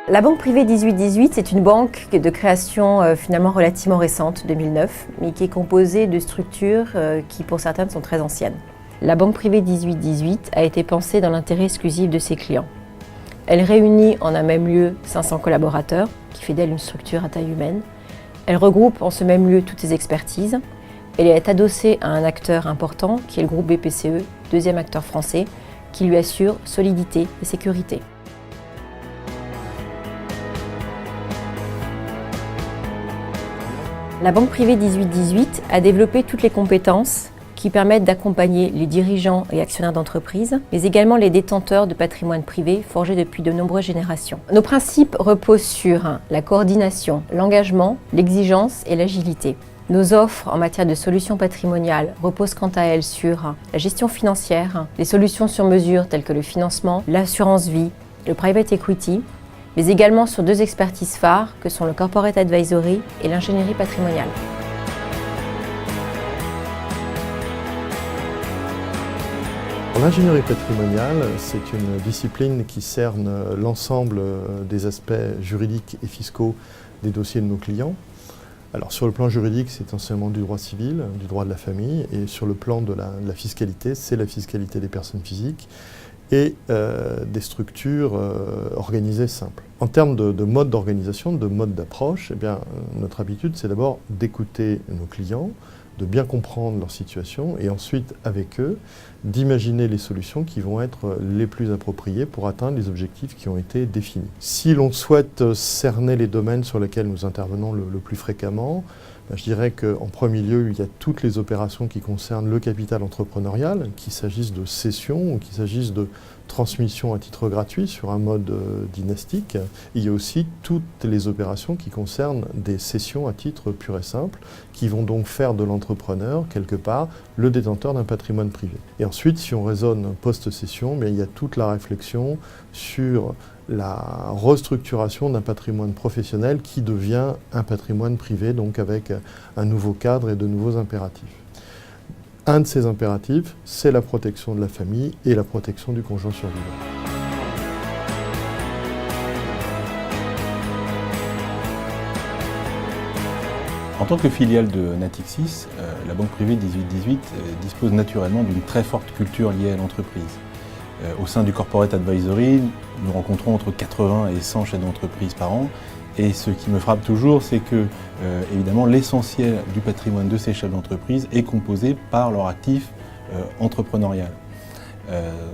La banque privée 1818, c'est une banque de création finalement relativement récente, 2009, mais qui est composée de structures qui pour certaines sont très anciennes. La banque privée 1818 a été pensée dans l'intérêt exclusif de ses clients. Elle réunit en un même lieu 500 collaborateurs, qui fait d'elle une structure à taille humaine. Elle regroupe en ce même lieu toutes ses expertises. Elle est adossée à un acteur important qui est le groupe BPCE, deuxième acteur français, qui lui assure solidité et sécurité. La banque privée 1818 a développé toutes les compétences qui permettent d'accompagner les dirigeants et actionnaires d'entreprises, mais également les détenteurs de patrimoine privé forgé depuis de nombreuses générations. Nos principes reposent sur la coordination, l'engagement, l'exigence et l'agilité. Nos offres en matière de solutions patrimoniales reposent quant à elles sur la gestion financière, les solutions sur mesure telles que le financement, l'assurance vie, le private equity, mais également sur deux expertises phares que sont le corporate advisory et l'ingénierie patrimoniale. L'ingénierie patrimoniale, c'est une discipline qui cerne l'ensemble des aspects juridiques et fiscaux des dossiers de nos clients. Alors sur le plan juridique, c'est essentiellement du droit civil, du droit de la famille, et sur le plan de la fiscalité, c'est la fiscalité des personnes physiques et des structures organisées simples. En termes de mode d'organisation, de mode d'approche, eh bien, notre habitude, c'est d'abord d'écouter nos clients, de bien comprendre leur situation et ensuite, avec eux, d'imaginer les solutions qui vont être les plus appropriées pour atteindre les objectifs qui ont été définis. Si l'on souhaite cerner les domaines sur lesquels nous intervenons le plus fréquemment, je dirais qu'en premier lieu, il y a toutes les opérations qui concernent le capital entrepreneurial, qu'il s'agisse de cession ou qu'il s'agisse de transmission à titre gratuit sur un mode dynastique. Il y a aussi toutes les opérations qui concernent des cessions à titre pur et simple, qui vont donc faire de l'entrepreneur, quelque part, le détenteur d'un patrimoine privé. Et ensuite, si on raisonne post-cession, il y a toute la réflexion sur la restructuration d'un patrimoine professionnel qui devient un patrimoine privé, donc avec un nouveau cadre et de nouveaux impératifs. Un de ces impératifs, c'est la protection de la famille et la protection du conjoint survivant. En tant que filiale de Natixis, la banque privée 1818 dispose naturellement d'une très forte culture liée à l'entreprise. Au sein du Corporate Advisory, nous rencontrons entre 80 et 100 chefs d'entreprise par an. Et ce qui me frappe toujours, c'est que, évidemment, l'essentiel du patrimoine de ces chefs d'entreprise est composé par leur actif entrepreneurial.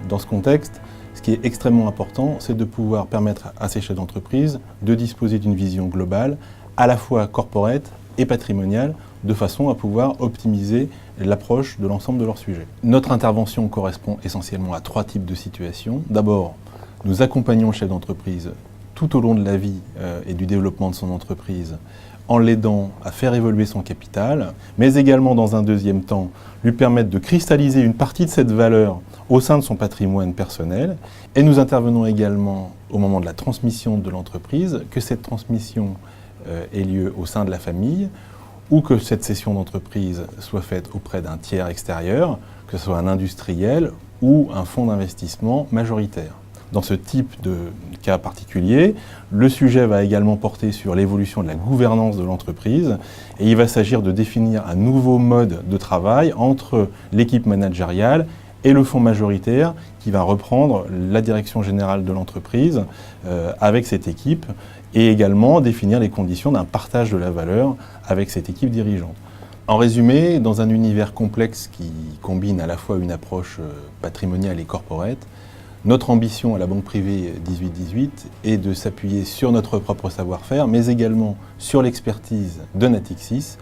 Dans ce contexte, ce qui est extrêmement important, c'est de pouvoir permettre à ces chefs d'entreprise de disposer d'une vision globale, à la fois corporate et patrimoniale, de façon à pouvoir optimiser l'approche de l'ensemble de leurs sujets. Notre intervention correspond essentiellement à trois types de situations. D'abord, nous accompagnons le chef d'entreprise tout au long de la vie et du développement de son entreprise en l'aidant à faire évoluer son capital, mais également dans un deuxième temps, lui permettre de cristalliser une partie de cette valeur au sein de son patrimoine personnel. Et nous intervenons également au moment de la transmission de l'entreprise, que cette transmission ait lieu au sein de la famille, ou que cette cession d'entreprise soit faite auprès d'un tiers extérieur, que ce soit un industriel ou un fonds d'investissement majoritaire. Dans ce type de cas particulier, le sujet va également porter sur l'évolution de la gouvernance de l'entreprise et il va s'agir de définir un nouveau mode de travail entre l'équipe managériale et le fonds majoritaire qui va reprendre la direction générale de l'entreprise avec cette équipe et également définir les conditions d'un partage de la valeur avec cette équipe dirigeante. En résumé, dans un univers complexe qui combine à la fois une approche patrimoniale et corporate, notre ambition à la banque privée 1818 est de s'appuyer sur notre propre savoir-faire, mais également sur l'expertise de Natixis